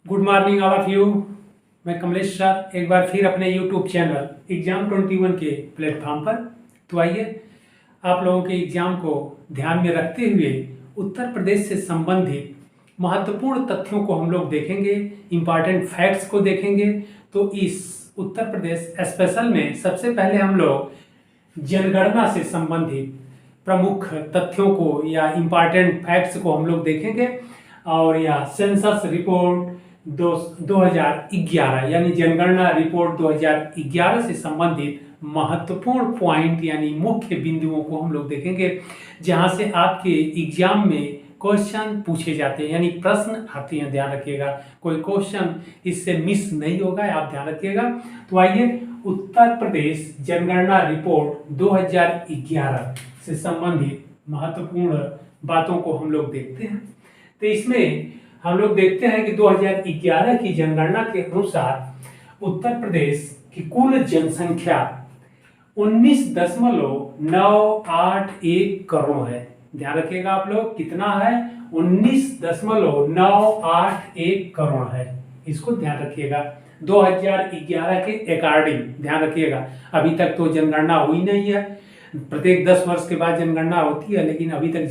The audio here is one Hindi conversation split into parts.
Good morning all of you. मैं कमलेश सर एक बार फिर अपने यूट्यूब चैनल एग्जाम 21 के प्लेटफॉर्म पर। तो आइए आप लोगों के एग्जाम को ध्यान में रखते हुए उत्तर प्रदेश से संबंधित महत्वपूर्ण तथ्यों को हम लोग देखेंगे, इम्पॉर्टेंट फैक्ट्स को देखेंगे। तो इस उत्तर प्रदेश स्पेशल में सबसे पहले हम लोग जनगणना से संबंधित प्रमुख तथ्यों को या इम्पॉर्टेंट फैक्ट्स को हम लोग देखेंगे। और यह सेंसस रिपोर्ट 2011 यानी जनगणना रिपोर्ट 2011 से संबंधित महत्वपूर्ण पॉइंट यानी मुख्य बिंदुओं को हम लोग देखेंगे, जहां से आपके एग्जाम में क्वेश्चन पूछे जाते हैं यानी प्रश्न आते हैं। ध्यान रखिएगा, कोई क्वेश्चन इससे मिस नहीं होगा, आप ध्यान रखिएगा। तो आइए उत्तर प्रदेश जनगणना रिपोर्ट 2011 से संबंधित महत्वपूर्ण बातों को हम लोग देखते हैं। तो इसमें हम लोग देखते हैं कि 2011 की जनगणना के अनुसार उत्तर प्रदेश की कुल जनसंख्या 19.981 करोड़ है। ध्यान रखिएगा आप लोग, कितना है? 19.981 करोड़ है। इसको ध्यान रखिएगा 2011 के अकॉर्डिंग। ध्यान रखिएगा, अभी तक तो जनगणना हुई नहीं है, प्रत्येक 10 वर्ष के बाद जनगणना होती है, लेकिन अभी तक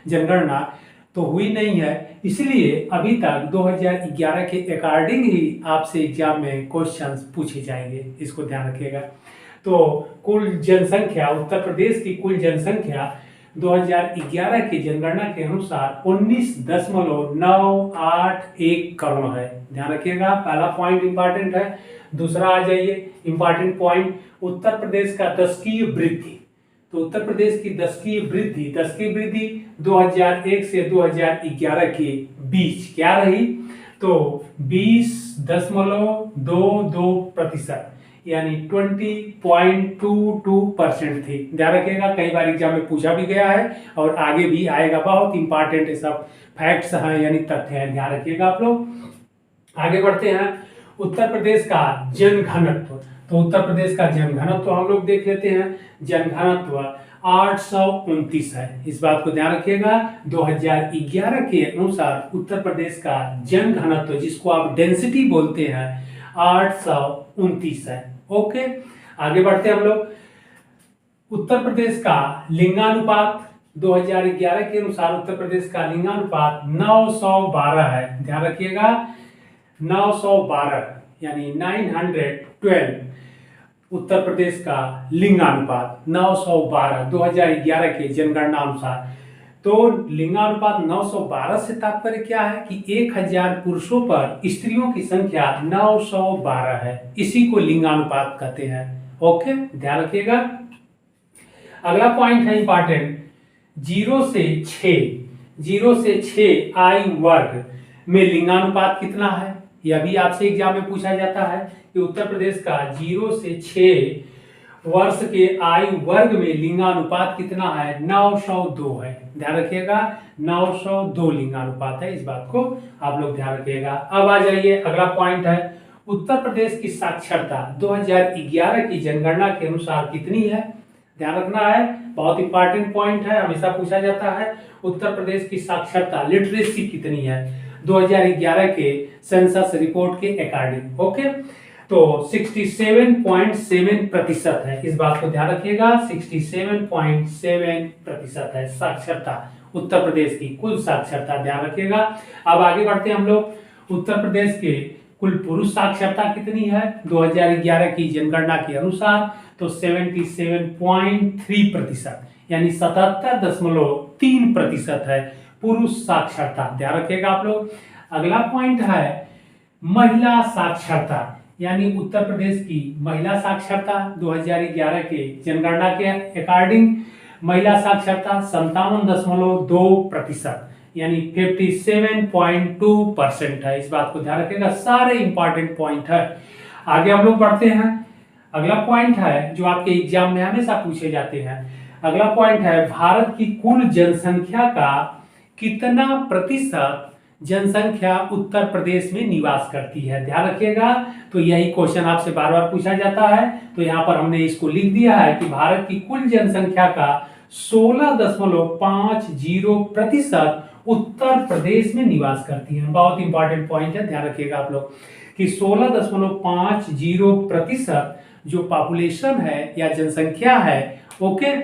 जनगणना तो हुई नहीं है। इसलिए अभी तक 2011 के अकॉर्डिंग ही आपसे एग्जाम में क्वेश्चंस पूछे जाएंगे, इसको ध्यान रखिएगा। तो कुल जनसंख्या, उत्तर प्रदेश की कुल जनसंख्या 2011 की जनगणना के अनुसार 19.981 करोड़ है। ध्यान रखिएगा, पहला पॉइंट इंपॉर्टेंट है। दूसरा आ जाइए इंपॉर्टेंट पॉइंट, उत्तर प्रदेश का दशकीय वृद्धि। तो उत्तर प्रदेश की दशकीय वृद्धि 2001 से 2011 के बीच क्या रही? तो 20.22% यानी 20.22% थी। ध्यान रखिएगा, कई बार एग्जाम में पूछा भी गया है और आगे भी आएगा। बहुत इंपॉर्टेंट सब फैक्ट्स हैं यानी तथ्य हैं, ध्यान रखिएगा आप लोग। आगे बढ़ते हैं, उत्तर प्रदेश का जनघनत्व। तो उत्तर प्रदेश का जनघनत्व हम लोग देख लेते हैं। जनघनत्व 829 है, इस बात को ध्यान रखिएगा। 2011 के अनुसार उत्तर प्रदेश का जनघनत्व, जिसको आप डेंसिटी बोलते हैं, 829 है। ओके, आगे बढ़ते हैं हम लोग। उत्तर प्रदेश का लिंगानुपात 2011 के अनुसार उत्तर प्रदेश का लिंगानुपात 912 है। ध्यान रखिएगा, 912 यानी 912 उत्तर प्रदेश का लिंगानुपात 912 2011 के जनगणना अनुसार। तो लिंगानुपात 912 से तात्पर्य क्या है कि 1000 पुरुषों पर स्त्रियों की संख्या 912 है, इसी को लिंगानुपात कहते हैं। ओके, ध्यान रखिएगा। अगला पॉइंट है इंपॉर्टेंट, 0 से 6 आयु वर्ग में लिंगानुपात कितना है? यह भी आपसे एग्जाम में पूछा जाता है कि उत्तर प्रदेश का 0 से 6 वर्ष के आयु वर्ग में लिंगानुपात कितना है? 902 है। ध्यान रखिएगा, 902 लिंगानुपात है, इस बात को आप लोग ध्यान रखिएगा। अब आ जाइए, अगला पॉइंट है उत्तर प्रदेश की साक्षरता 2011 की जनगणना के अनुसार कितनी है? ध्यान रखना है, बहुत इंपॉर्टेंट पॉइंट है, हमेशा पूछा जाता है। उत्तर प्रदेश की साक्षरता लिटरेसी कितनी है 2011 के सेंसस रिपोर्ट के अकॉर्डिंग? ओके, तो 67.7% है, इस बात को ध्यान रखिएगा। 67.7% है साक्षरता उत्तर प्रदेश की कुल साक्षरता, ध्यान रखिएगा। अब आगे बढ़ते हैं हम लोग, उत्तर प्रदेश के कुल पुरुष साक्षरता कितनी है 2011 की जनगणना के अनुसार? तो 77.3% यानी 77.3% है पुरुष साक्षरता, ध्यान रखिएगा आप लोग। अगला पॉइंट है महिला साक्षरता, यानी उत्तर प्रदेश की महिला साक्षरता 2011 के जनगणना के अकॉर्डिंग महिला साक्षरता 57.2% यानी 57.2% है, इस बात को ध्यान रखिएगा। सारे इंपॉर्टेंट पॉइंट है। आगे हम लोग बढ़ते हैं, अगला पॉइंट है जो आपके एग्जाम में हमेशा पूछे जाते हैं। अगला पॉइंट है भारत की कुल जनसंख्या का कितना प्रतिशत जनसंख्या उत्तर प्रदेश में निवास करती है? ध्यान रखिएगा, तो यही क्वेश्चन आपसे बार बार पूछा जाता है। तो यहाँ पर हमने इसको लिख दिया है कि भारत की कुल जनसंख्या का 16.50% उत्तर प्रदेश में निवास करती हैं। बहुत इंपॉर्टेंट पॉइंट है, ध्यान रखिएगा आप लोग कि 16.50% जो पॉपुलेशन है या जनसंख्या है, ओके,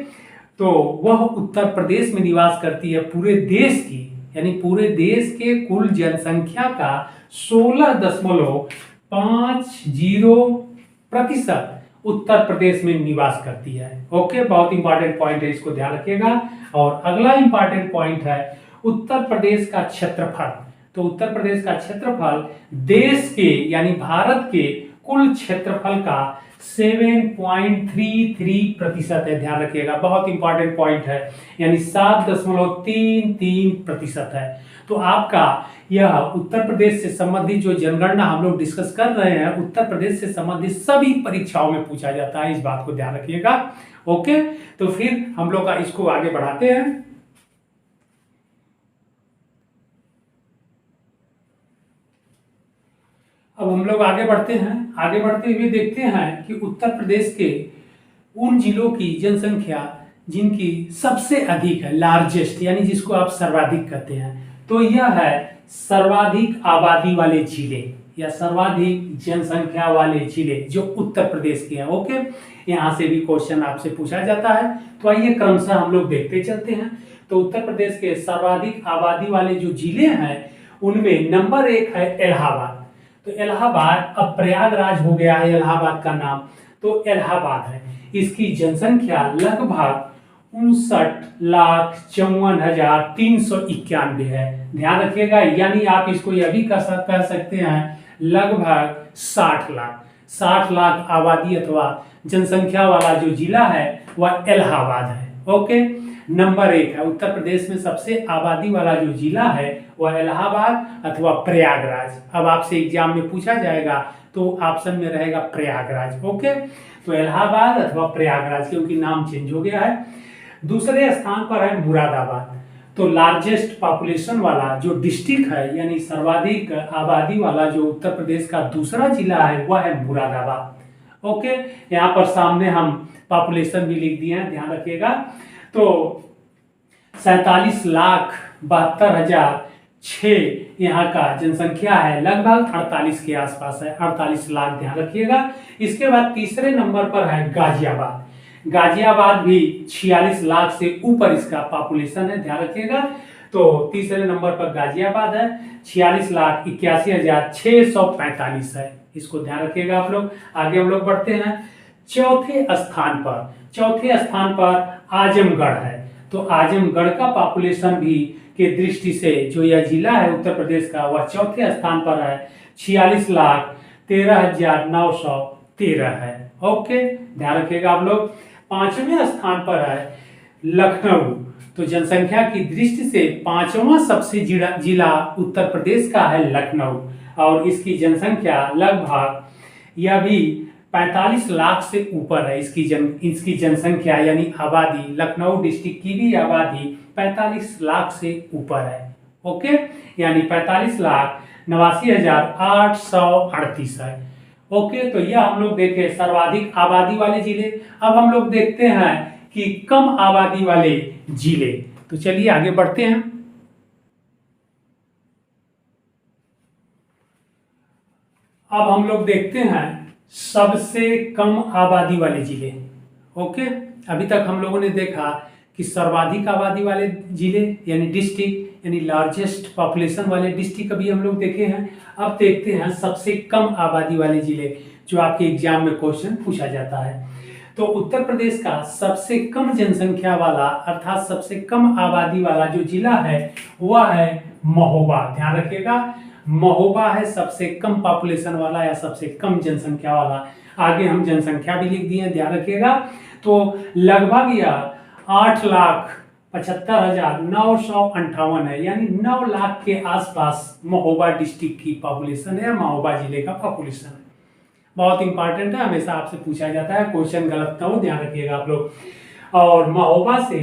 तो वह उत्तर प्रदेश में निवास करती है। पूरे देश की यानी पूरे देश के कुल जनसंख्या का 16.50% उत्तर प्रदेश में निवास करती है। ओके, बहुत इंपॉर्टेंट पॉइंट है, इसको ध्यान रखिएगा। और अगला इंपॉर्टेंट पॉइंट है उत्तर प्रदेश का क्षेत्रफल। तो उत्तर प्रदेश का क्षेत्रफल देश के यानी भारत के कुल क्षेत्रफल का 7.33% है, ध्यान रखिएगा। बहुत इंपॉर्टेंट पॉइंट है, यानी 7.33% है। तो आपका यह उत्तर प्रदेश से संबंधित जो जनगणना हम लोग डिस्कस कर रहे हैं, उत्तर प्रदेश से संबंधित सभी परीक्षाओं में पूछा जाता है, इस बात को ध्यान रखिएगा। ओके, तो फिर हम लोग का इसको आगे बढ़ाते हैं। अब हम लोग आगे बढ़ते हैं। आगे बढ़ते हुए देखते हैं कि उत्तर प्रदेश के उन जिलों की जनसंख्या जिनकी सबसे अधिक है, लार्जेस्ट, यानी जिसको आप सर्वाधिक कहते हैं, तो यह है सर्वाधिक आबादी वाले जिले या सर्वाधिक जनसंख्या वाले जिले जो उत्तर प्रदेश के हैं। ओके, यहां से भी क्वेश्चन आपसे पूछा जाता है, तो आइए क्रमशः हम लोग देखते चलते हैं। तो उत्तर प्रदेश के सर्वाधिक आबादी वाले जो जिले हैं उनमें नंबर 1 है इलाहाबाद। तो इलाहाबाद अब प्रयागराज हो गया है इलाहाबाद का नाम, तो इलाहाबाद है। इसकी जनसंख्या लगभग 59,54,391 है, ध्यान रखिएगा। यानी आप इसको यह भी कह सकते हैं लगभग 60 लाख आबादी अथवा जनसंख्या वाला जो जिला है वह इलाहाबाद है। ओके, नंबर 1 है उत्तर प्रदेश में सबसे आबादी वाला जो जिला है वह इलाहाबाद अथवा प्रयागराज। अब आपसे एग्जाम में पूछा जाएगा तो ऑप्शन में रहेगा प्रयागराज। ओके, तो इलाहाबाद अथवा प्रयागराज, क्योंकि नाम चेंज हो गया है। दूसरे स्थान पर है मुरादाबाद। तो लार्जेस्ट पॉपुलेशन वाला जो डिस्ट्रिक्ट है यानी सर्वाधिक आबादी वाला जो उत्तर प्रदेश का दूसरा जिला है वह है मुरादाबाद। ओके, यहाँ पर सामने हम पॉपुलेशन भी लिख दिए हैं, ध्यान रखिएगा। तो 47,72,006 यहाँ का जनसंख्या है, लगभग 48 के आसपास है, 48 लाख, ध्यान रखिएगा। इसके बाद तीसरे नंबर पर है गाजियाबाद। गाजियाबाद भी 46 लाख से ऊपर इसका पॉपुलेशन है, ध्यान रखिएगा। तो तीसरे नंबर पर गाजियाबाद है, 46,81,645 है, इसको ध्यान रखिएगा आप लोग। आगे हम लोग बढ़ते हैं। चौथे स्थान पर आजमगढ़ है। तो आजमगढ़ का पॉपुलेशन भी के दृष्टि से जो यह जिला है उत्तर प्रदेश का वह चौथे स्थान पर है, 46,13,913 है। ओके, ध्यान रखिएगा आप लोग। पांचवें स्थान पर है लखनऊ। तो जनसंख्या की दृष्टि से पांचवा सबसे जिला उत्तर प्रदेश का है लखनऊ, और इसकी जनसंख्या लगभग यह भी 45 लाख से ऊपर है। इसकी जनसंख्या यानी आबादी, लखनऊ डिस्ट्रिक्ट की भी आबादी 45 लाख से ऊपर है। ओके, यानी 45,89,838 है। ओके, तो यह हम लोग देखे सर्वाधिक आबादी वाले जिले। अब हम लोग देखते हैं कि कम आबादी वाले जिले। तो चलिए आगे बढ़ते हैं। अब हम लोग देखते हैं सबसे कम आबादी वाले जिले। ओके, अभी तक हम लोगों ने देखा कि सर्वाधिक आबादी वाले जिले यानी डिस्ट्रिक्ट यानी लार्जेस्ट पॉपुलेशन वाले डिस्ट्रिक्ट अभी हम लोग देखे हैं। अब देखते हैं सबसे कम आबादी वाले जिले, जो आपके एग्जाम में क्वेश्चन पूछा जाता है। तो उत्तर प्रदेश का सबसे कम जनसंख्या वाला अर्थात सबसे कम आबादी वाला जो जिला है वह है महोबा, ध्यान रखिएगा। महोबा है सबसे कम पॉपुलेशन वाला या सबसे कम जनसंख्या वाला। आगे हम जनसंख्या भी लिख दिए, ध्यान रखिएगा। तो लगभग यह 8,75,958 है, यानी 9 लाख के आसपास महोबा डिस्ट्रिक्ट की पॉपुलेशन है, महोबा जिले का पॉपुलेशन है। बहुत इंपॉर्टेंट है, हमेशा आपसे पूछा जाता है, क्वेश्चन गलत ना हो, ध्यान रखिएगा आप लोग। और महोबा से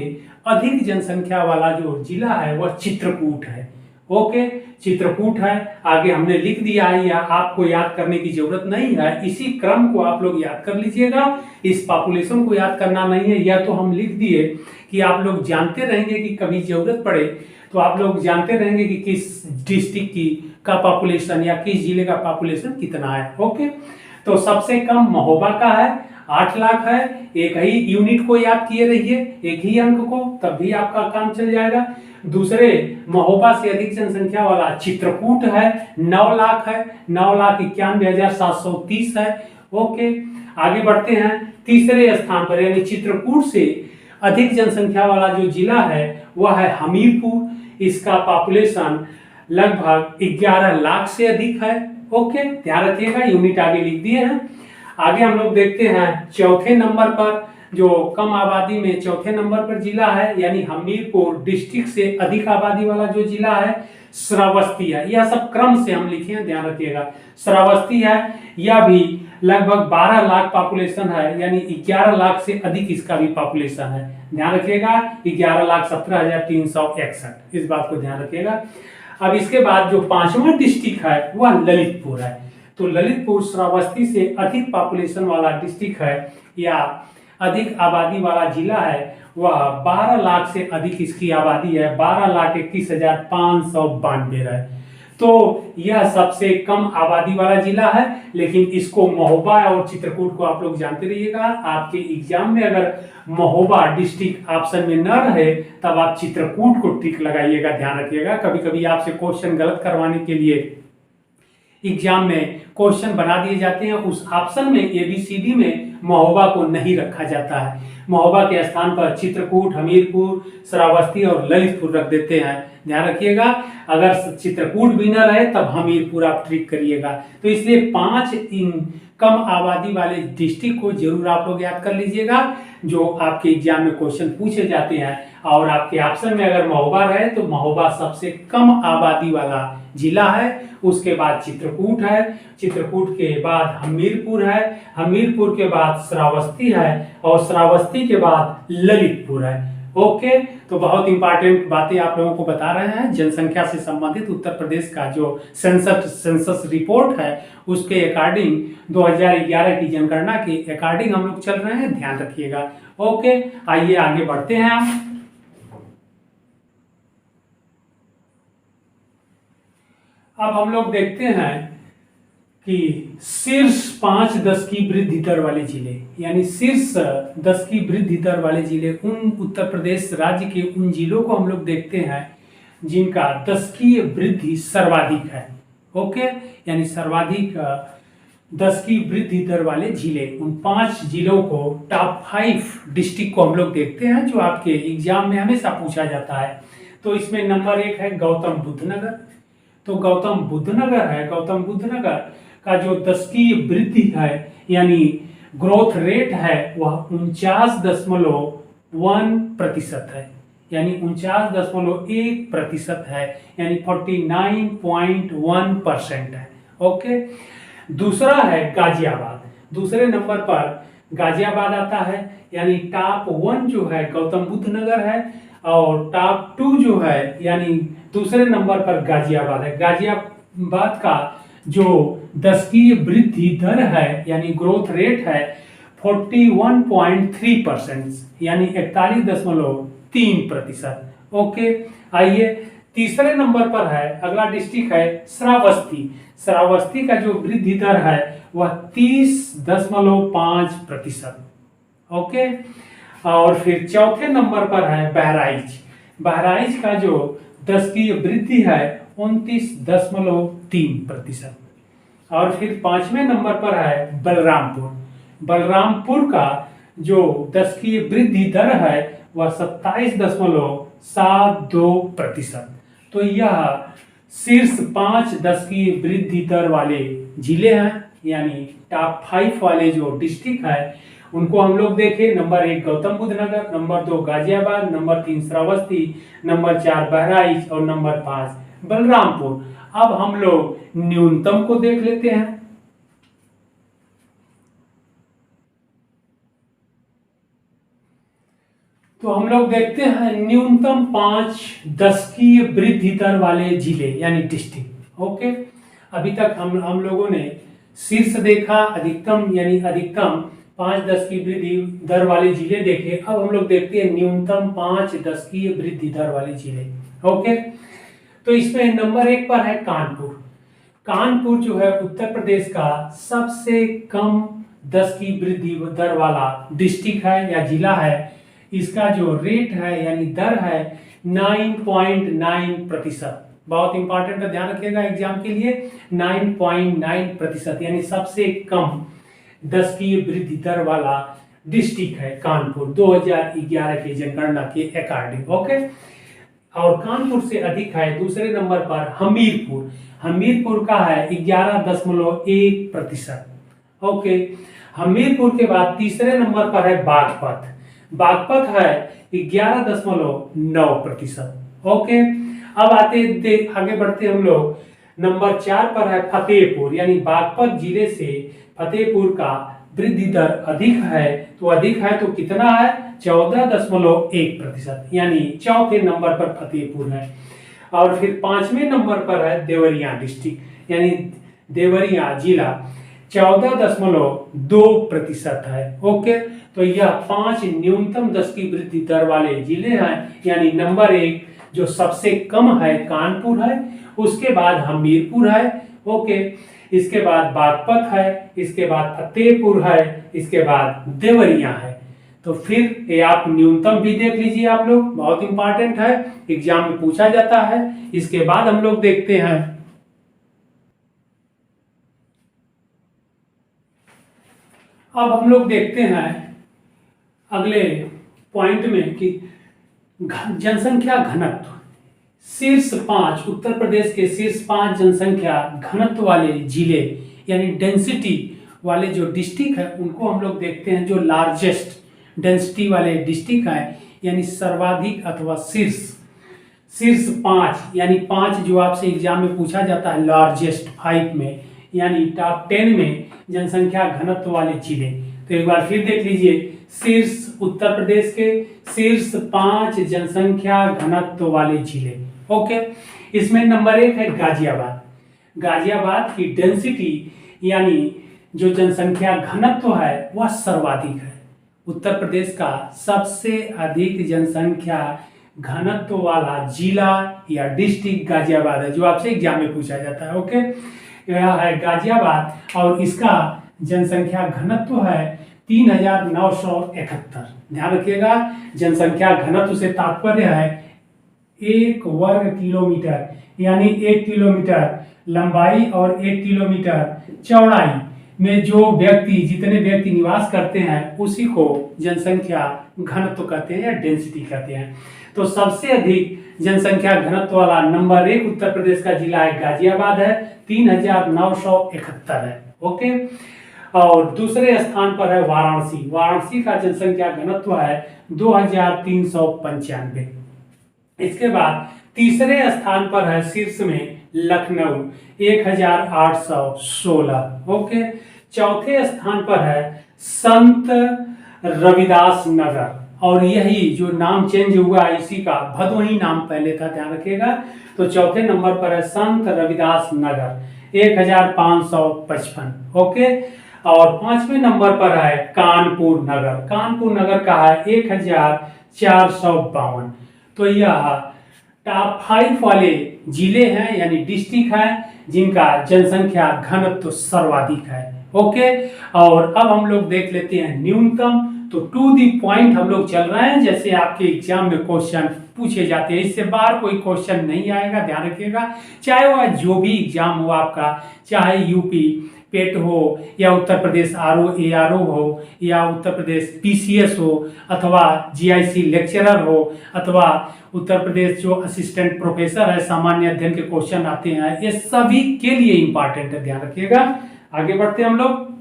अधिक जनसंख्या वाला जो जिला है वह चित्रकूट है। ओके, चित्रकूट है, आगे हमने लिख दिया है, या आपको याद करने की जरूरत नहीं है, इसी क्रम को आप लोग याद कर लीजिएगा। इस पॉपुलेशन को याद करना नहीं है, या तो हम लिख दिए कि आप लोग जानते रहेंगे कि कभी जरूरत पड़े तो आप लोग जानते रहेंगे कि किस डिस्ट्रिक्ट की का पॉपुलेशन या किस जिले का पॉपुलेशन कितना है। ओके, तो सबसे कम महोबा का है, 8 लाख है। एक ही यूनिट को याद किए रहिए, एक ही अंक को, तब भी आपका काम चल जाएगा। दूसरे महोबा से अधिक जनसंख्या वाला चित्रकूट है, 9 लाख है, 9,91,730 है। ओके, आगे बढ़ते हैं। तीसरे स्थान पर यानी चित्रकूट से अधिक जनसंख्या वाला जो जिला है वह है हमीरपुर। इसका पॉपुलेशन लगभग 11 लाख से अधिक है। ओके, ध्यान रखिएगा, यूनिट आगे लिख दिए हैं। आगे हम लोग देखते हैं चौथे नंबर पर, जो कम आबादी में चौथे नंबर पर जिला है, यानी हमीरपुर डिस्ट्रिक्ट से अधिक आबादी वाला जो जिला है श्रावस्ती है। यह सब क्रम से हम लिखे हैं, ध्यान रखिएगा। श्रावस्ती है, यह भी लगभग 12 लाख पॉपुलेशन है, यानी 11 लाख से अधिक इसका भी पॉपुलेशन है। ध्यान रखिएगा, 11,17,361, इस बात को ध्यान रखिएगा। अब इसके बाद जो पांचवा डिस्ट्रिक्ट है वह ललितपुर है। तो ललितपुर श्रावस्ती से अधिक पॉपुलेशन वाला डिस्ट्रिक्ट है या अधिक आबादी वाला जिला है। वह 12 लाख से अधिक इसकी आबादी है, 12,21,592 है। तो यह सबसे कम आबादी वाला जिला है, लेकिन इसको महोबा और चित्रकूट को आप लोग जानते रहिएगा। आपके एग्जाम में अगर महोबा डिस्ट्रिक्ट ऑप्शन में न रहे तब आप चित्रकूट को टिक लगाइएगा, ध्यान रखिएगा। कभी कभी आपसे क्वेश्चन गलत करवाने के लिए एग्जाम में क्वेश्चन बना दिए जाते हैं, उस ऑप्शन में ABCD में महोबा को नहीं रखा जाता है। महोबा के स्थान पर चित्रकूट, हमीरपुर, श्रावस्ती और ललितपुर रख देते हैं, ध्यान रखिएगा। अगर चित्रकूट भी न रहे तब हमीरपुर आप ट्रिक करिएगा। तो इसलिए 5 इन कम आबादी वाले डिस्ट्रिक्ट को जरूर आप लोग याद कर लीजिएगा, जो आपके एग्जाम में क्वेश्चन पूछे जाते हैं। और आपके ऑप्शन में अगर महोबा रहे तो महोबा सबसे कम आबादी वाला जिला है, उसके बाद चित्रकूट है, चित्रकूट के बाद हमीरपुर है, हमीरपुर के बाद श्रावस्ती है और श्रावस्ती के बाद ललितपुर है। ओके, तो बहुत इंपॉर्टेंट बातें आप लोगों को बता रहे हैं। जनसंख्या से संबंधित उत्तर प्रदेश का जो सेंसस रिपोर्ट है उसके अकॉर्डिंग 2011 की जनगणना के अकॉर्डिंग हम लोग चल रहे हैं, ध्यान रखिएगा। ओके, आइए आगे बढ़ते हैं हम। अब हम लोग देखते हैं कि शीर्ष 5-10 की वृद्धि दर वाले जिले, यानी शीर्ष 10 की वृद्धि दर वाले जिले, उन उत्तर प्रदेश राज्य के उन जिलों को हम लोग देखते हैं जिनका 10 की वृद्धि सर्वाधिक है। ओके, यानी सर्वाधिक 10 की वृद्धि दर वाले जिले, उन 5 जिलों को, टॉप 5 डिस्ट्रिक्ट को हम लोग देखते हैं जो आपके एग्जाम में हमेशा पूछा जाता है। तो इसमें नंबर 1 है गौतम बुद्ध नगर। तो गौतम बुद्ध नगर है, गौतम बुद्ध नगर का जो 10 की वृद्धि है यानी ग्रोथ रेट है वह 49.1% है, यानी 49.1% है, यानी 49.1% है। ओके, दूसरा है गाजियाबाद। दूसरे नंबर पर गाजियाबाद आता है, यानी टॉप 1 जो है गौतम बुद्ध नगर है और टॉप 2 जो है यानी दूसरे नंबर पर गाजियाबाद है। गाजियाबाद का जो 10 की वृद्धि दर है यानी ग्रोथ रेट है 41.3%, यानी 41.3%। ओके, आइए तीसरे नंबर पर है, अगला डिस्ट्रिक्ट है श्रावस्ती। श्रावस्ती का जो वृद्धि दर है वह 30.5%। ओके, और फिर चौथे नंबर पर है बहराइच। बहराइच का जो 10 की वृद्धि है 29.3%। और फिर 5वें नंबर पर है बलरामपुर। बलरामपुर का जो 10 की वृद्धि दर है वह 27.72%। तो यह शीर्ष 5-10 की वृद्धि दर वाले जिले हैं, यानी टॉप 5 वाले जो डिस्ट्रिक्ट है उनको हम लोग देखें। Number 1 Gautam Buddh Nagar, number 2 Ghaziabad, number 3 Shravasti, number 4 Bahraich और नंबर 5 बलरामपुर। अब हम लोग न्यूनतम को देख लेते हैं। तो हम लोग देखते हैं न्यूनतम 5 दशकीय वृद्धि दर वाले जिले यानी डिस्ट्रिक्ट। ओके, अभी तक हम लोगों ने शीर्ष देखा, अधिकतम यानी अधिकतम 5 दशकीय वृद्धि दर वाले जिले देखे। अब हम लोग देखते हैं न्यूनतम 5 दशकीय वृद्धि दर वाले जिले। ओके, तो इसमें नंबर 1 पर है कानपुर। कानपुर जो है उत्तर प्रदेश का सबसे कम 10 की वृद्धि दर वाला डिस्ट्रिक्ट है या जिला है। इसका जो रेट है यानी दर है 9.9%। बहुत इंपॉर्टेंट है, ध्यान रखिएगा एग्जाम के लिए। 9.9% यानी सबसे कम 10 की वृद्धि दर वाला डिस्ट्रिक्ट है कानपुर 2011 की जनगणना के अकॉर्डिंग। ओके, और कानपुर से अधिक है दूसरे नंबर पर हमीरपुर। हमीरपुर का है 11.1%। ओके, हमीरपुर के बाद तीसरे नंबर पर है बागपत। बागपत है 11.9%। ओके, अब आगे बढ़ते हम लोग। नंबर 4 पर है फतेहपुर, यानी बागपत जिले से फतेहपुर का वृद्धि दर अधिक है। तो कितना है? 14.1%, यानी चौथे नंबर पर फतेहपुर है। और फिर 5वें नंबर पर है देवरिया डिस्ट्रिक्ट, यानी देवरिया जिला 14.2% है। ओके, तो यह 5 न्यूनतम 10 की वृद्धि दर वाले जिले हैं, यानी नंबर 1 जो सबसे कम है कानपुर है, उसके बाद हमीरपुर है। ओके, इसके बाद बागपत है, इसके बाद फतेहपुर है, इसके बाद देवरिया है। तो फिर ये आप न्यूनतम भी देख लीजिए आप लोग, बहुत इंपॉर्टेंट है, एग्जाम में पूछा जाता है। इसके बाद हम लोग देखते हैं अब हम लोग देखते हैं अगले पॉइंट में कि जनसंख्या घनत्व। शीर्ष 5 उत्तर प्रदेश के शीर्ष 5 जनसंख्या घनत्व वाले जिले यानी डेंसिटी वाले जो डिस्ट्रिक्ट है उनको हम लोग देखते हैं। जो लार्जेस्ट डेंसिटी वाले डिस्ट्रिक्ट है यानी सर्वाधिक अथवा शीर्ष 5 यानी 5 जो आपसे एग्जाम में पूछा जाता है लार्जेस्ट 5 में यानी टॉप 10 में जनसंख्या घनत्व वाले जिले। तो एक बार फिर देख लीजिए, शीर्ष उत्तर प्रदेश के शीर्ष 5 जनसंख्या घनत्व वाले जिले। ओके, इसमें नंबर 1 है गाजियाबाद। गाजियाबाद की डेंसिटी यानी जो जनसंख्या घनत्व है वह सर्वाधिक है। उत्तर प्रदेश का सबसे अधिक जनसंख्या घनत्व वाला जिला या डिस्ट्रिक्ट गाजियाबाद है, जो आपसे एग्जाम में पूछा जाता है। ओके, यह है गाजियाबाद और इसका जनसंख्या घनत्व है 3971। ध्यान रखिएगा, जनसंख्या घनत्व से तात्पर्य है 1 वर्ग किलोमीटर, यानी 1 किलोमीटर लंबाई और 1 किलोमीटर चौड़ाई में जितने व्यक्ति निवास करते हैं उसी को जनसंख्या घनत्व कहते हैं या डेंसिटी कहते हैं। तो सबसे अधिक जनसंख्या घनत्व वाला नंबर 1 उत्तर प्रदेश का जिला है गाजियाबाद है, 3971 है। ओके, और दूसरे स्थान पर है वाराणसी। वाराणसी का जनसंख्या घनत्व है 2395। इसके बाद तीसरे स्थान पर है शीर्ष में लखनऊ 1816। ओके, चौथे स्थान पर है संत रविदास नगर, और यही जो नाम चेंज हुआ इसी का भदोही नाम पहले था, ध्यान रखिएगा। तो चौथे नंबर पर है संत रविदास नगर 1555। ओके, और 5वें नंबर पर है कानपुर नगर। कानपुर नगर का है 1452। तो यह टॉप 5 वाले जिले हैं यानी डिस्ट्रिक्ट हैं जिनका जनसंख्या घनत्व सर्वाधिक है। ओके, और अब हम लोग देख लेते हैं न्यूनतम। तो टू दी पॉइंट हम लोग चल रहे हैं, जैसे आपके एग्जाम में क्वेश्चन पूछे जाते हैं, इससे बाहर कोई क्वेश्चन नहीं आएगा, ध्यान रखिएगा। चाहे वह जो भी एग्जाम हो आपका, चाहे यूपी पेट हो या उत्तर प्रदेश आरओ एआरओ हो या उत्तर प्रदेश पीसीएस हो अथवा जीआईसी लेक्चरर हो अथवा उत्तर प्रदेश जो असिस्टेंट प्रोफेसर है सामान्य अध्ययन के क्वेश्चन आते हैं, ये सभी के लिए इंपॉर्टेंट है, ध्यान रखिएगा। आगे बढ़ते हैं हम लोग।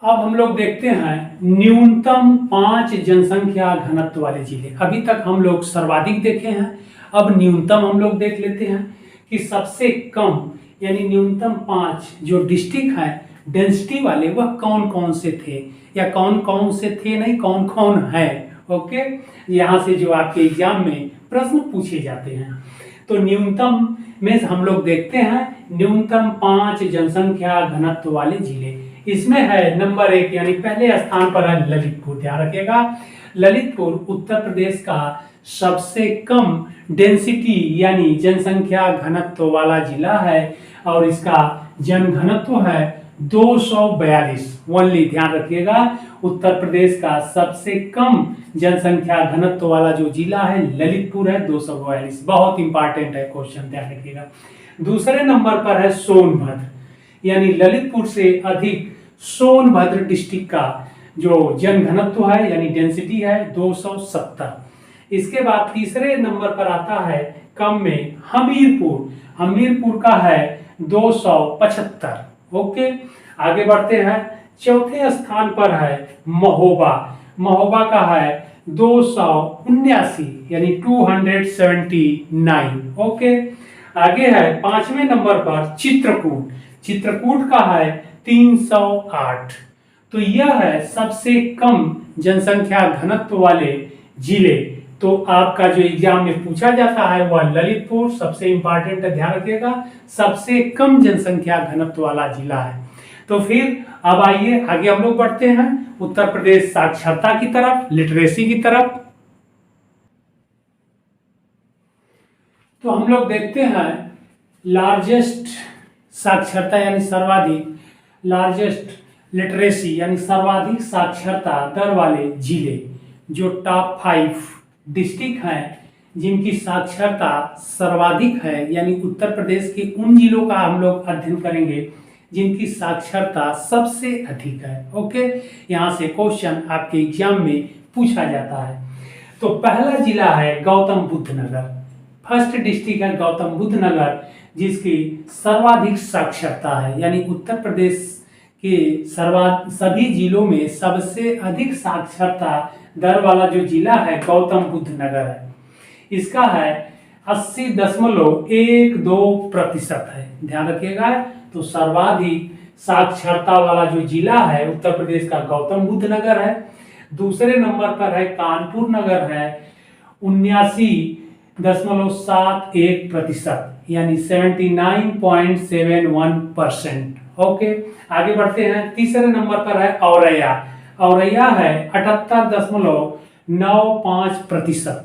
अब हम लोग देखते हैं न्यूनतम 5 जनसंख्या घनत्व वाले जिले। अभी तक हम लोग सर्वाधिक देखे हैं, अब न्यूनतम हम लोग देख लेते हैं कि सबसे कम यानी न्यूनतम 5 जो डिस्ट्रिक्ट है डेंसिटी वाले वह कौन कौन से थे, या कौन कौन से थे नहीं, कौन कौन है। ओके, यहाँ से जो आपके एग्जाम में प्रश्न पूछे जाते हैं। तो न्यूनतम में हम लोग देखते हैं न्यूनतम 5 जनसंख्या घनत्व वाले जिले। इसमें है नंबर 1 यानी पहले स्थान पर है ललितपुर। ध्यान रखिएगा, ललितपुर उत्तर प्रदेश का सबसे कम डेंसिटी यानी जनसंख्या घनत्व वाला जिला है और इसका जन घनत्व है 242 ओनली। ध्यान रखिएगा, उत्तर प्रदेश का सबसे कम जनसंख्या घनत्व वाला जो जिला है ललितपुर है, 242। बहुत इंपॉर्टेंट है क्वेश्चन, ध्यान रखिएगा। दूसरे नंबर पर है सोनभद्र, यानी ललितपुर से अधिक सोनभद्र डिस्ट्रिक्ट का जो जन घनत्व है यानी डेंसिटी है 270। इसके बाद तीसरे नंबर पर आता है कम में हमीरपुर, हमीरपुर का है 275। ओके, आगे बढ़ते हैं। चौथे स्थान पर है महोबा, महोबा का है 279 यानी 279। ओके, आगे है पांचवें नंबर पर चित्रकूट, चित्रकूट का है 308। तो यह है सबसे कम जनसंख्या घनत्व वाले जिले। तो आपका जो एग्जाम में पूछा जाता है वह ललितपुर सबसे इंपॉर्टेंट है, ध्यान रखिएगा, सबसे कम जनसंख्या घनत्व वाला जिला है। तो फिर अब आइए आगे हम लोग बढ़ते हैं उत्तर प्रदेश साक्षरता की तरफ, लिटरेसी की तरफ। तो हम लोग देखते हैं लार्जेस्ट साक्षरता यानी सर्वाधिक, लार्जेस्ट लिटरेसी यानी सर्वाधिक साक्षरता दर वाले जिले। जो टॉप 5 डिस्ट्रिक्ट हैं जिनकी साक्षरता सर्वाधिक है, यानी उत्तर प्रदेश के उन जिलों का हम लोग अध्ययन करेंगे जिनकी साक्षरता सबसे अधिक है। ओके, यहाँ से क्वेश्चन आपके एग्जाम में पूछा जाता है। तो पहला जिला है गौतम बुद्ध नगर, फर्स्ट डिस्ट्रिक्ट है गौतम बुद्ध नगर, जिसकी सर्वाधिक साक्षरता है, यानी उत्तर प्रदेश के सभी जिलों में सबसे अधिक साक्षरता दर वाला जो जिला है गौतम बुद्ध नगर है। इसका है 80.12% है, ध्यान रखिएगा। तो सर्वाधिक साक्षरता वाला जो जिला है उत्तर प्रदेश का गौतम बुद्ध नगर है। दूसरे नंबर पर है कानपुर नगर है 79.71% यानी 79.71%। ओके, आगे बढ़ते हैं। तीसरे नंबर पर है औरैया, औरैया है 78.95%।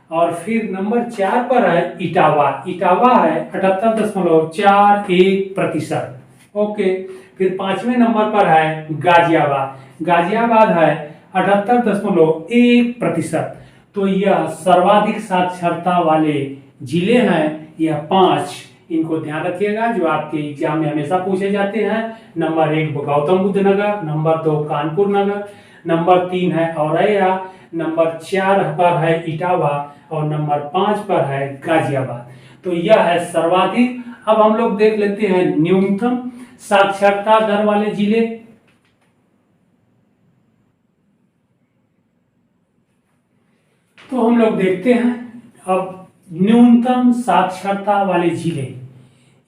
और फिर नंबर 4 पर है इटावा, इटावा है 78.41%। ओके, फिर 5वें नंबर पर है गाजियाबाद, गाजियाबाद है 78.1%। तो यह सर्वाधिक साक्षरता वाले जिले हैं, यह 5, इनको ध्यान रखिएगा जो आपके एग्जाम में हमेशा पूछे जाते हैं। नंबर 1 गौतम बुद्ध नगर, नंबर 2 कानपुर नगर, नंबर 3 है औरैया, नंबर 4 पर है इटावा और नंबर 5 पर है गाजियाबाद। तो यह है सर्वाधिक। अब हम लोग देख लेते हैं न्यूनतम साक्षरता दर वाले जिले। तो हम लोग देखते हैं अब न्यूनतम साक्षरता वाले जिले,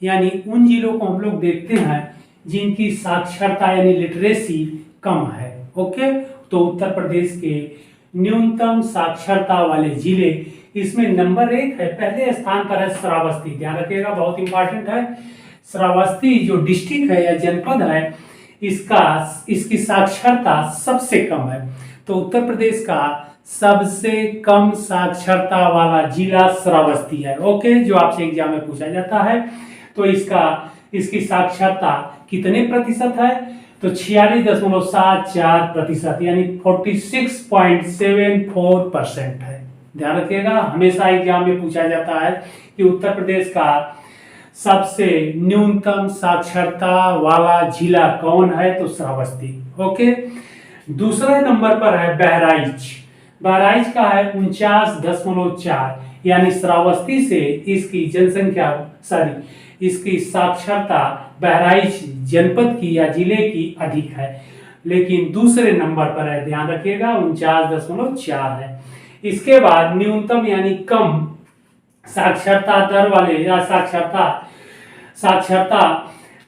यानी उन जिलों को हम लोग देखते हैं जिनकी साक्षरता यानी लिटरेसी कम है। ओके, तो उत्तर प्रदेश के न्यूनतम साक्षरता वाले जिले, इसमें नंबर 1 है, पहले स्थान पर है श्रावस्ती। ध्यान रखिएगा, बहुत इंपॉर्टेंट है। श्रावस्ती जो डिस्ट्रिक्ट है या जनपद है, इसकी साक्षरता सबसे कम है। तो उत्तर प्रदेश का सबसे कम साक्षरता वाला जिला श्रावस्ती है। ओके, जो आपसे एग्जाम में पूछा जाता है। तो इसकी साक्षरता कितने प्रतिशत है? तो 46.74% यानी 46.74% है। ध्यान रखिएगा, हमेशा एग्जाम में पूछा जाता है कि उत्तर प्रदेश का सबसे न्यूनतम साक्षरता वाला जिला कौन है, तो श्रावस्ती। ओके, दूसरे नंबर पर है बहराइच, बहराइच का है 49.4 यानी श्रावस्ती से इसकी साक्षरता बहराइच जनपद की या जिले की अधिक है, लेकिन दूसरे नंबर पर है, ध्यान रखिएगा 49.4 है। इसके बाद न्यूनतम यानी कम साक्षरता दर वाले या साक्षरता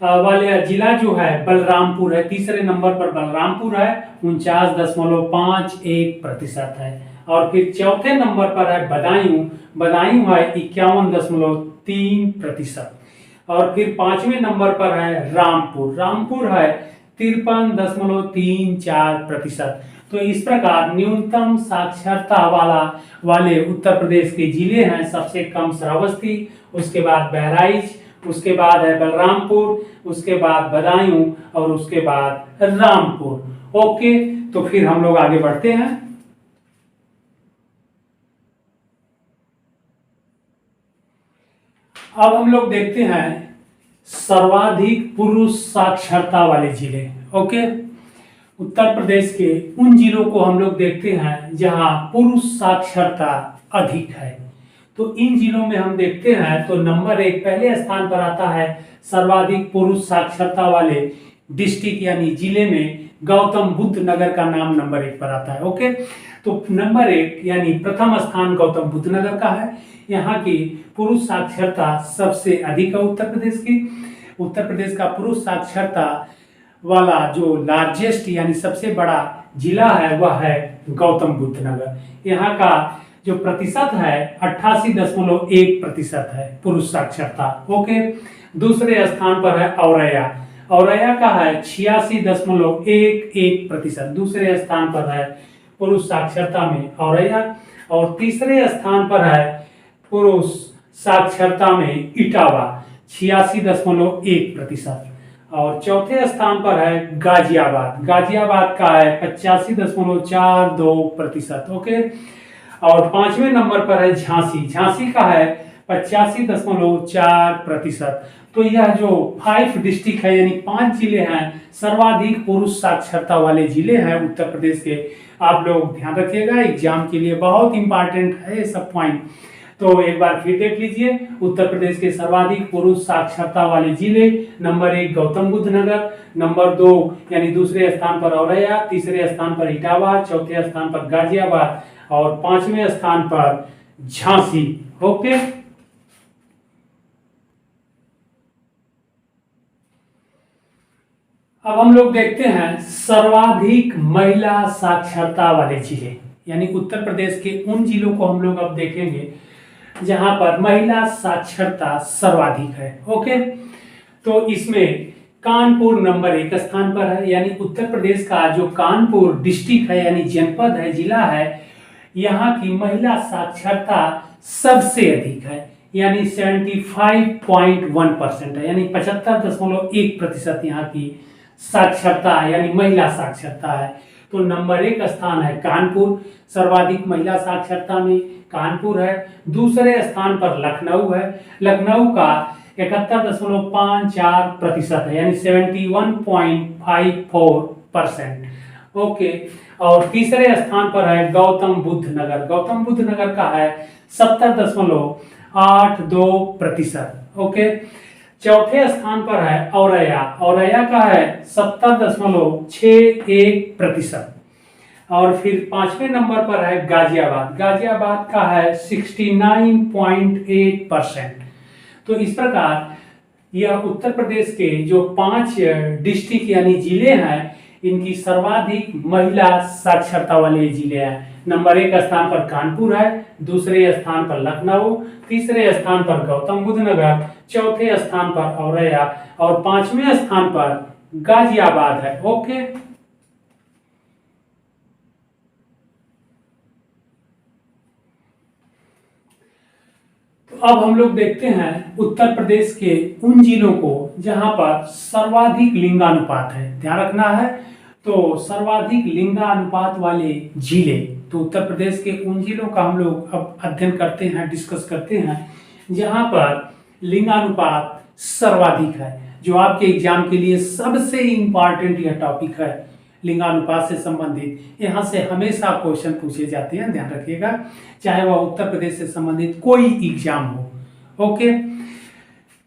वाले जिला जो है बलरामपुर है, तीसरे नंबर पर बलरामपुर है 49.51% है। और फिर चौथे नंबर पर है बदायूं, बदायूं है 51.3%। और फिर पांचवें नंबर पर है रामपुर, रामपुर है 53.34%। तो इस प्रकार न्यूनतम साक्षरता वाले उत्तर प्रदेश के जिले हैं। सबसे कम श्रावस्ती, उसके बाद बहराइच, उसके बाद है बलरामपुर, उसके बाद बदायूं और उसके बाद रामपुर। ओके, तो फिर हम लोग आगे बढ़ते हैं। अब हम लोग देखते हैं सर्वाधिक पुरुष साक्षरता वाले जिले। ओके, उत्तर प्रदेश के उन जिलों को हम लोग देखते हैं जहां पुरुष साक्षरता अधिक है। तो इन जिलों में हम देखते हैं तो नंबर 1 पहले स्थान पर आता है सर्वाधिक पुरुष साक्षरता वाले डिस्ट्रिक्ट यानी जिले में गौतम बुद्ध नगर का नाम नंबर 1 पर आता है। ओके, तो नंबर 1 यानी प्रथम स्थान गौतम बुद्ध नगर का है। यहाँ की पुरुष साक्षरता सबसे अधिक है उत्तर प्रदेश की। उत्तर प्रदेश का पुरुष साक्षरता वाला जो लार्जेस्ट यानी सबसे बड़ा जिला है वह है गौतम बुद्ध नगर। यहाँ का जो प्रतिशत है 88.1% है पुरुष साक्षरता। ओके, दूसरे स्थान पर है औरैया, औरैया का है 86.11%, दूसरे स्थान पर है पुरुष साक्षरता में औरैया। और तीसरे स्थान पर है पुरुष साक्षरता में इटावा 86.1%। और चौथे स्थान पर है गाजियाबाद, गाजियाबाद का है 85.42%। ओके, और पांचवें नंबर पर है झांसी, झांसी का है 85.4%। तो यह जो 5 डिस्ट्रिक्ट है यानी 5 जिले हैं सर्वाधिक पुरुष साक्षरता वाले जिले हैं उत्तर प्रदेश के। आप लोग ध्यान रखिएगा, एग्जाम के लिए बहुत इंपॉर्टेंट है ये सब पॉइंट। तो एक बार फिर देख लीजिए, उत्तर प्रदेश के सर्वाधिक पुरुष साक्षरता वाले जिले नंबर 1 गौतम बुद्ध नगर, नंबर 2 यानी दूसरे स्थान पर औरैया, तीसरे स्थान पर इटावा, चौथे स्थान पर गाजियाबाद और पांचवें स्थान पर झांसी। ओके, अब हम लोग देखते हैं सर्वाधिक महिला साक्षरता वाले जिले यानी उत्तर प्रदेश के उन जिलों को हम लोग अब देखेंगे जहां पर महिला साक्षरता सर्वाधिक है। ओके, तो इसमें कानपुर नंबर 1 स्थान पर है यानी उत्तर प्रदेश का जो कानपुर डिस्ट्रिक्ट है यानी जनपद है, जिला है, यहाँ की महिला साक्षरता सबसे अधिक है यानी 75.1% है यानी 75.1% यहाँ की साक्षरता है यानी महिला साक्षरता है। तो नंबर 1 स्थान है कानपुर, सर्वाधिक महिला साक्षरता में कानपुर है। दूसरे स्थान पर लखनऊ है, लखनऊ का 71.54% है यानी 71.54%। ओके, और तीसरे स्थान पर है गौतम बुद्ध नगर, गौतम बुद्ध नगर का है 70.82%। ओके, चौथे स्थान पर है औरैया, औरैया का है 70.61%। और फिर पांचवें नंबर पर है गाजियाबाद, गाजियाबाद का है 69.8%। तो इस प्रकार यह उत्तर प्रदेश के जो 5 डिस्ट्रिक्ट यानी जिले हैं इनकी सर्वाधिक महिला साक्षरता वाले जिले हैं। नंबर 1 स्थान पर कानपुर है, दूसरे स्थान पर लखनऊ, तीसरे स्थान पर गौतम बुद्ध नगर, चौथे स्थान पर औरैया और पांचवें स्थान पर गाजियाबाद है। ओके, तो अब हम लोग देखते हैं उत्तर प्रदेश के उन जिलों को जहां पर सर्वाधिक लिंगानुपात है। ध्यान रखना है, तो सर्वाधिक लिंगानुपात वाले जिले, तो उत्तर प्रदेश के उन जिलों का हम लोग अब अध्ययन करते हैं, डिस्कस करते हैं जहां पर लिंगानुपात सर्वाधिक है। जो आपके एग्जाम के लिए सबसे इंपॉर्टेंट यह टॉपिक है लिंगानुपात से संबंधित। यहाँ से हमेशा क्वेश्चन पूछे जाते हैं, ध्यान रखिएगा, चाहे वह उत्तर प्रदेश से संबंधित कोई एग्जाम हो। ओके,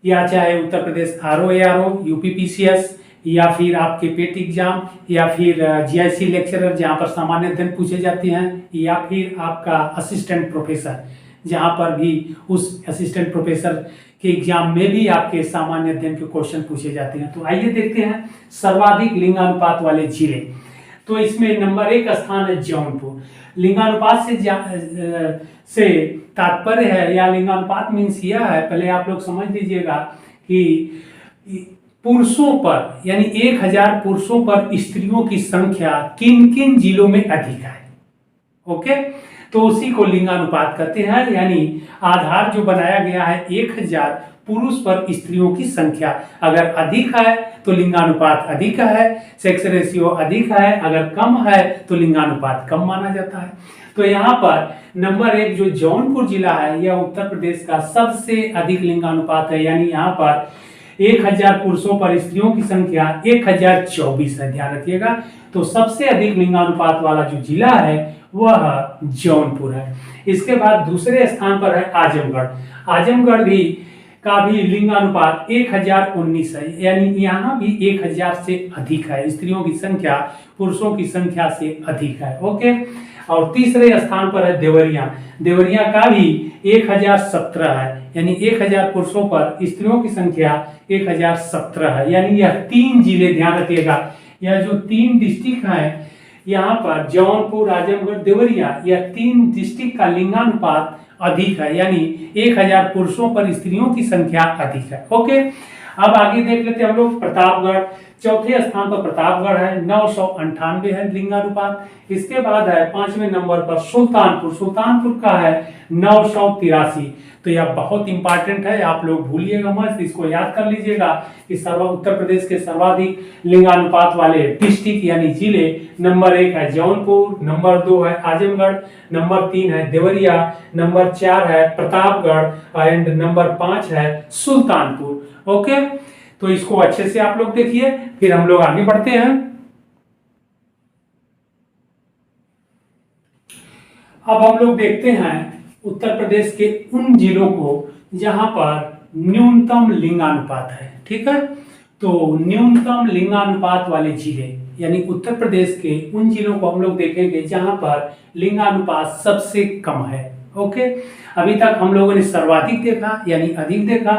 या चाहे उत्तर प्रदेश RO, UPPCS या फिर आपके पेट एग्जाम या फिर GIC लेक्चरर जहाँ पर सामान्य अध्ययन पूछे जाते हैं, या फिर आपका असिस्टेंट प्रोफेसर जहाँ पर भी उस असिस्टेंट प्रोफेसर के एग्जाम में भी आपके सामान्य अध्ययन के क्वेश्चन पूछे जाते हैं। तो आइए देखते हैं सर्वाधिक लिंगानुपात वाले जिले। तो इसमें नंबर 1 स्थान है जौनपुर। लिंगानुपात से तात्पर्य है या लिंगानुपात मीन्स यह है, पहले आप लोग समझ लीजिएगा कि पुरुषों पर यानी 1000 पुरुषों पर स्त्रियों की संख्या किन किन जिलों में अधिक है। ओके, तो उसी को लिंगानुपात कहते हैं, यानी आधार जो बनाया गया है 1000 पुरुष पर स्त्रियों की संख्या अगर अधिक है तो लिंगानुपात अधिक है, सेक्स रेशियो अधिक है, अगर कम है तो लिंगानुपात कम माना जाता है। तो यहाँ पर नंबर 1 जो जौनपुर जिला है यह उत्तर प्रदेश का सबसे अधिक लिंगानुपात है, यानी यहाँ पर 1000 पुरुषों पर स्त्रियों की संख्या 1024 है, ध्यान रखिएगा। तो सबसे अधिक लिंगानुपात वाला जो जिला है वह जौनपुर है। इसके बाद दूसरे स्थान पर है आजमगढ़। आजमगढ़ का भी लिंगानुपात 1019 है, यानी यहाँ भी 1000 से अधिक है, स्त्रियों की संख्या पुरुषों की संख्या से अधिक है। ओके, और तीसरे स्थान पर है देवरिया। देवरिया का भी 1017 है, यानी 1000 पुरुषों पर स्त्रियों की संख्या 1017 है, यानी यह 3 जिले, ध्यान रखिएगा, यह जो 3 डिस्ट्रिक्ट है यहाँ पर जौनपुर, आजमगढ़, देवरिया, यह 3 डिस्ट्रिक्ट का लिंगानुपात अधिक है, यानी 1000 पुरुषों पर स्त्रियों की संख्या अधिक है। ओके, अब आगे देख लेते हैं हम लोग प्रतापगढ़। चौथे स्थान पर प्रतापगढ़ है, 998 है लिंगानुपात। इसके बाद है 5वें नंबर पर सुल्तानपुर। सुल्तानपुर का है 983। तो यह बहुत इंपॉर्टेंट है, आप लोग भूलिएगा मत, इसको याद कर लीजिएगा कि उत्तर प्रदेश के सर्वाधिक लिंगानुपात वाले डिस्ट्रिक्ट यानी जिले, नंबर 1 है जौनपुर, नंबर 2 है आजमगढ़, नंबर 3 है देवरिया, नंबर 4 है प्रतापगढ़ एंड नंबर 5 है सुल्तानपुर। ओके, तो इसको अच्छे से आप लोग देखिए, फिर हम लोग आगे बढ़ते हैं। अब हम लोग देखते हैं उत्तर प्रदेश के उन जिलों को जहां पर न्यूनतम लिंगानुपात है। ठीक है, तो न्यूनतम लिंगानुपात वाले जिले यानी उत्तर प्रदेश के उन जिलों को हम लोग देखेंगे जहां पर लिंगानुपात सबसे कम है। ओके, अभी तक हम लोगों ने सर्वाधिक देखा यानी अधिक देखा,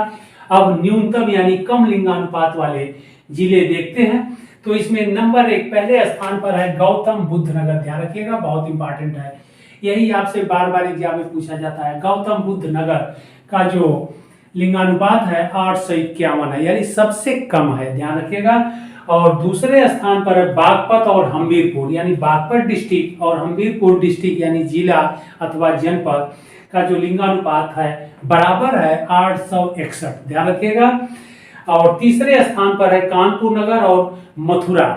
अब न्यूनतम यानी कम लिंगानुपात वाले जिले देखते हैं। तो इसमें नंबर 1 पहले स्थान पर है गौतम बुद्ध नगर, ध्यान रखिएगा, बहुत इंपॉर्टेंट है, यही आपसे बार बार एग्जाम में पूछा जाता है। गौतम बुद्ध नगर का जो लिंगानुपात है 851 है, यानी सबसे कम है, ध्यान रखिएगा। और दूसरे स्थान पर है बागपत और हमीरपुर, यानी बागपत डिस्ट्रिक्ट और हमीरपुर डिस्ट्रिक्ट यानी जिला अथवा जनपद का जो लिंगानुपात है बराबर है 861, ध्यान रखिएगा। और तीसरे स्थान पर है कानपुर नगर और मथुरा।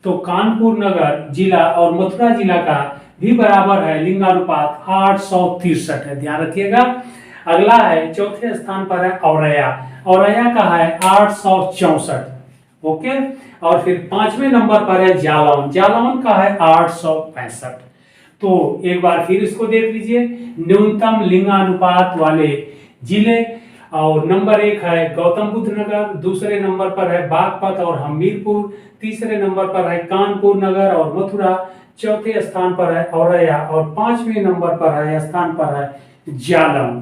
तो कानपुर नगर जिला और मथुरा जिला का भी बराबर है लिंगानुपात 863 है, ध्यान रखिएगा। अगला है चौथे स्थान पर है औरैया। औरैया का है 864। ओके, और फिर 5वें नंबर पर है जालौन। जालौन का है 865। तो एक बार फिर इसको देख लीजिए, न्यूनतम लिंगानुपात वाले जिले, और नंबर 1 है गौतम बुद्ध नगर, दूसरे नंबर पर है बागपत और हमीरपुर, तीसरे नंबर पर है कानपुर नगर और मथुरा, चौथे स्थान पर है औरैया और 5वें नंबर पर है स्थान पर है जालौन।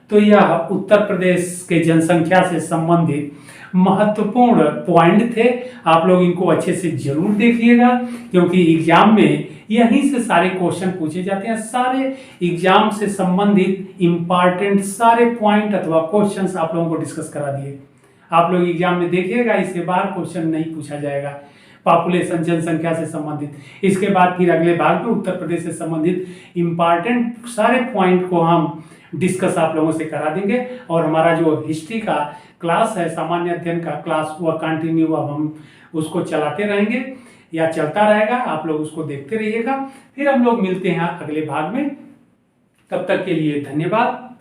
तो यह उत्तर प्रदेश के जनसंख्या से संबंधित महत्वपूर्ण पॉइंट थे, आप लोग इनको अच्छे से जरूर देखिएगा क्योंकि एग्जाम में यहीं से सारे क्वेश्चन पूछे जाते हैं। सारे एग्जाम से संबंधित इंपॉर्टेंट सारे पॉइंट अथवा क्वेश्चंस आप लोगों को डिस्कस करा दिए। आप लोग एग्जाम में देखिएगा, इसके बाद क्वेश्चन नहीं पूछा जाएगा पॉपुलेशन जनसंख्या से संबंधित। इसके बाद फिर अगले भाग में उत्तर प्रदेश से संबंधित इंपॉर्टेंट सारे पॉइंट को हम डिस्कस आप लोगों से करा देंगे। और हमारा जो हिस्ट्री का क्लास है, सामान्य अध्ययन का क्लास, वह कंटिन्यू अब हम उसको चलाते रहेंगे या चलता रहेगा, आप लोग उसको देखते रहिएगा। फिर हम लोग मिलते हैं अगले भाग में, तब तक के लिए धन्यवाद।